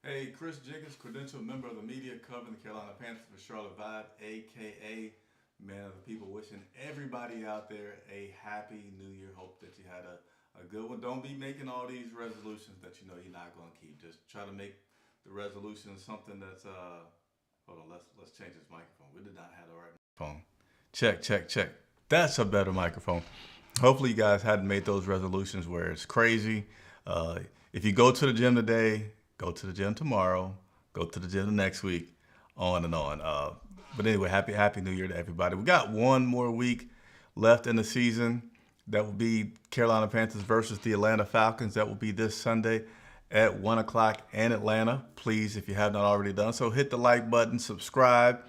Hey, Chris Jenkins, credentialed member of the media covering the Carolina Panthers for Charlotte Vibe, aka Man of the People, wishing everybody out there a happy New Year. Hope that you had a good one. Don't be making all these resolutions that you know you're not going to keep. Just try to make the resolution something that's Hold on, let's change this microphone. We did not have the right microphone. Check, check, check. That's a better microphone. Hopefully, you guys hadn't made those resolutions where it's crazy. Uh, if you go to the gym today, go to the gym tomorrow, go to the gym the next week, on and on. But anyway, happy New Year to everybody. We got one more week left in the season. That will be Carolina Panthers versus the Atlanta Falcons. That will be this Sunday at 1 o'clock in Atlanta. Please, if you have not already done so, hit the like button, subscribe.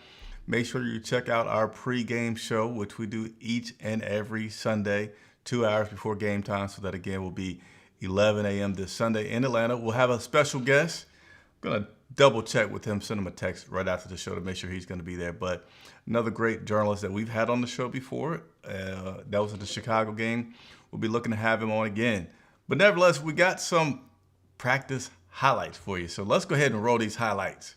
Make sure you check out our pregame show, which we do each and every Sunday, 2 hours before game time. So that again will be 11 a.m. this Sunday in Atlanta. We'll have a special guest. I'm going to double check with him, send him a text right after the show to make sure he's going to be there. But another great journalist that we've had on the show before, that was at the Chicago game. We'll be looking to have him on again. But nevertheless, we got some practice highlights for you. So let's go ahead and roll these highlights.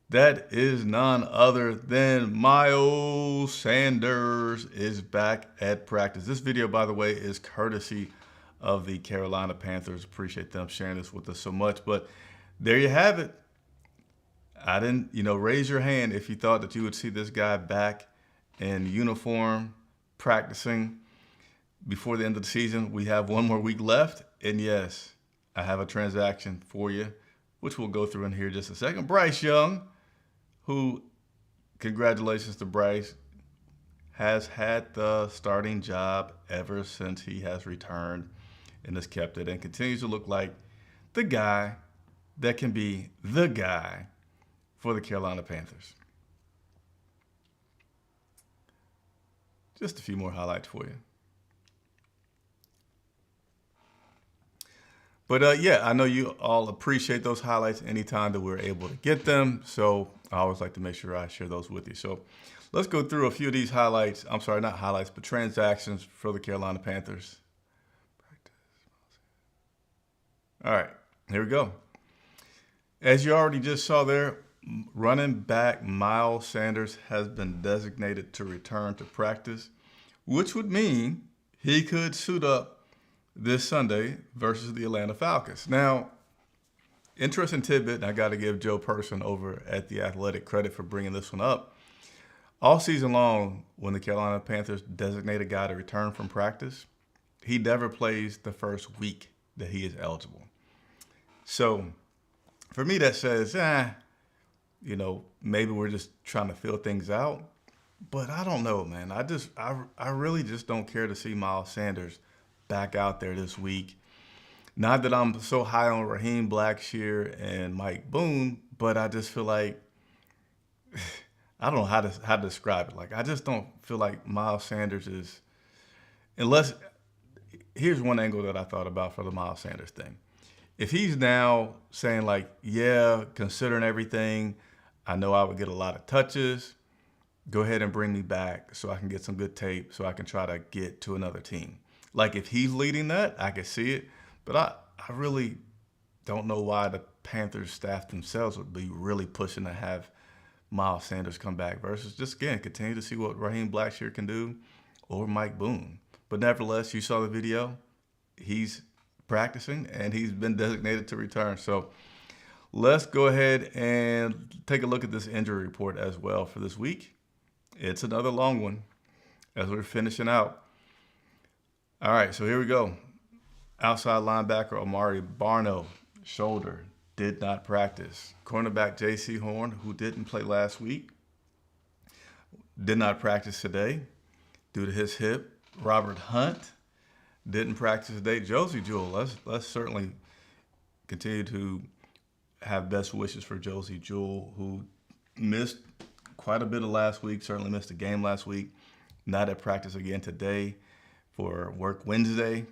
That is none other than Miles Sanders is back at practice. This video, by the way, is courtesy of the Carolina Panthers. Appreciate them sharing this with us so much. But there you have it. I didn't, raise your hand if you thought that you would see this guy back in uniform practicing before the end of the season. We have one more week left. And yes, I have a transaction for you, which we'll go through in here just a second. Bryce Young, who, congratulations to Bryce, has had the starting job ever since he has returned and has kept it and continues to look like the guy that can be the guy for the Carolina Panthers. Just a few more highlights for you. But yeah, I know you all appreciate those highlights anytime that we're able to get them. So I always like to make sure I share those with you. So let's go through a few of these highlights. I'm sorry, not highlights, but transactions for the Carolina Panthers. All right, here we go. As you already just saw there, running back Miles Sanders has been designated to return to practice, which would mean he could suit up this Sunday versus the Atlanta Falcons. Now, interesting tidbit, and I got to give Joe Person over at The Athletic credit for bringing this one up. All season long, when the Carolina Panthers designate a guy to return from practice, he never plays the first week that he is eligible. So for me, that says, maybe we're just trying to fill things out. But I don't know, man. I really just don't care to see Miles Sanders back out there this week. Not that I'm so high on Raheem Blackshear and Mike Boone, but I just feel like I don't know how to describe it. Like I just don't feel like Miles Sanders is, unless here's one angle that I thought about for the Miles Sanders thing. If he's now saying like, yeah, considering everything, I know I would get a lot of touches. Go ahead and bring me back so I can get some good tape so I can try to get to another team. Like if he's leading that, I can see it. But I really don't know why the Panthers staff themselves would be really pushing to have Miles Sanders come back versus just, again, continue to see what Raheem Blackshear can do or Mike Boone. But nevertheless, you saw the video. He's practicing and he's been designated to return. So let's go ahead and take a look at this injury report as well for this week. It's another long one as we're finishing out. All right, so here we go. Outside linebacker Omari Barno, shoulder, did not practice. Cornerback J.C. Horn, who didn't play last week, did not practice today due to his hip. Robert Hunt didn't practice today. Josie Jewell, let's certainly continue to have best wishes for Josie Jewell, who missed quite a bit of last week, certainly missed a game last week. Not at practice again today for work Wednesday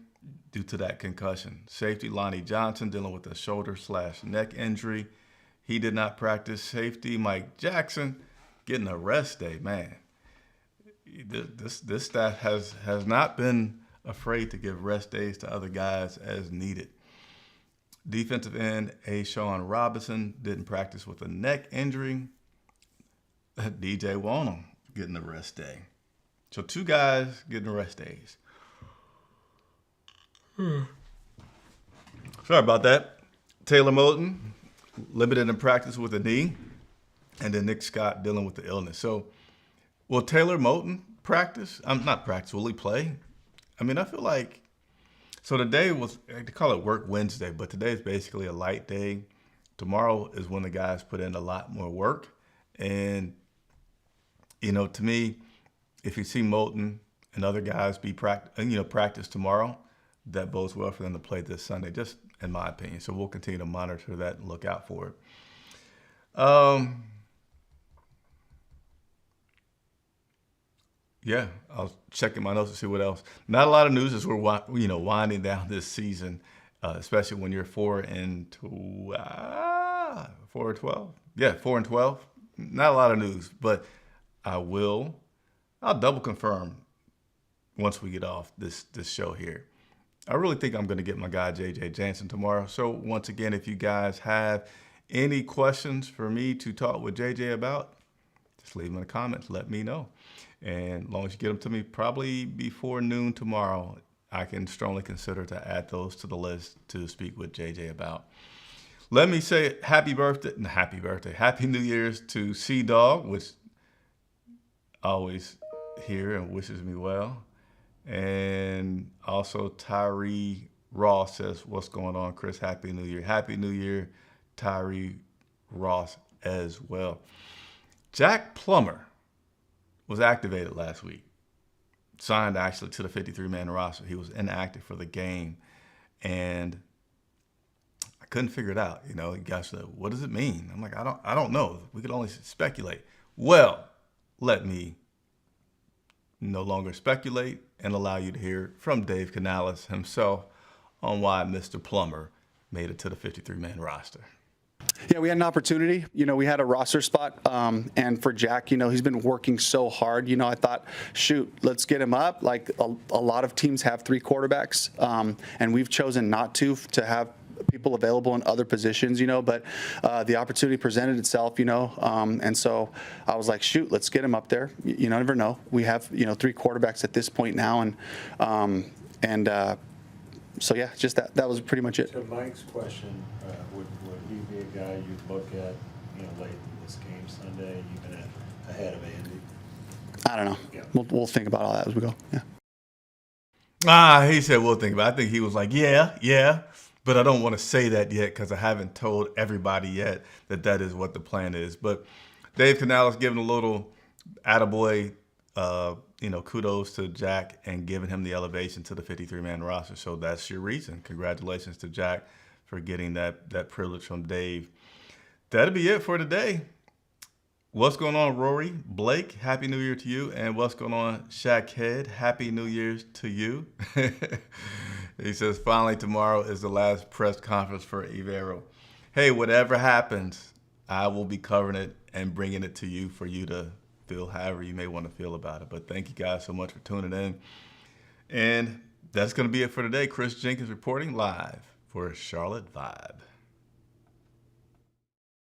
due to that concussion. Safety Lonnie Johnson dealing with a shoulder/neck injury. He did not practice. Safety Mike Jackson getting a rest day. Man, this staff has not been afraid to give rest days to other guys as needed. Defensive end Sean Robinson didn't practice with a neck injury. DJ Wonnum getting a rest day. So 2 guys getting rest days. Sorry about that. Taylor Moton, limited in practice with a knee. And then Nick Scott dealing with the illness. So will Taylor Moton practice? Not practice. Will he play? I mean, I feel like, so today was, they call it Work Wednesday, but today is basically a light day. Tomorrow is when the guys put in a lot more work. And, to me, if you see Moulton and other guys practice tomorrow, that bodes well for them to play this Sunday, just in my opinion. So we'll continue to monitor that and look out for it. Yeah, I was checking my notes to see what else. Not a lot of news as we're winding down this season, especially when you're 4-12. 4-12. Yeah, 4-12. Not a lot of news, but I'll double confirm once we get off this show here. I really think I'm going to get my guy JJ Jansen tomorrow. So once again, if you guys have any questions for me to talk with JJ about, just leave them in the comments. Let me know. And as long as you get them to me probably before noon tomorrow, I can strongly consider to add those to the list to speak with JJ about. Let me say happy New Year's to C-Dog, which always here and wishes me well. And also Tyree Ross says, what's going on, Chris? Happy New Year. Happy New Year, Tyree Ross as well. Jack Plummer was activated last week. Signed actually to the 53-man roster. He was inactive for the game. And I couldn't figure it out. You guys said, what does it mean? I'm like, I don't know. We could only speculate. Well, let me no longer speculate and allow you to hear from Dave Canales himself on why Mr. Plummer made it to the 53-man roster. Yeah, we had an opportunity. We had a roster spot. And for Jack, he's been working so hard. I thought, shoot, let's get him up. Like a lot of teams have 3 quarterbacks, and we've chosen not to have people available in other positions, but the opportunity presented itself, and so I was like, shoot, let's get him up there. You never know. We have, 3 quarterbacks at this point now, and so yeah, just that was pretty much it. So Mike's question, would he be a guy you'd look at, late in this game Sunday, even ahead of Andy? I don't know. Yeah. We'll think about all that as we go. Yeah. He said we'll think about it. I think he was like, yeah. But I don't want to say that yet because I haven't told everybody yet that is what the plan is. But Dave Canales giving a little attaboy, kudos to Jack and giving him the elevation to the 53-man roster. So that's your reason. Congratulations to Jack for getting that privilege from Dave. That'll be it for today. What's going on, Rory? Blake, Happy New Year to you. And what's going on, Shaq Head? Happy New Year's to you. He says, finally, tomorrow is the last press conference for Evero. Hey, whatever happens, I will be covering it and bringing it to you for you to feel however you may want to feel about it. But thank you guys so much for tuning in. And that's going to be it for today. Chris Jenkins reporting live for Charlotte Vibe.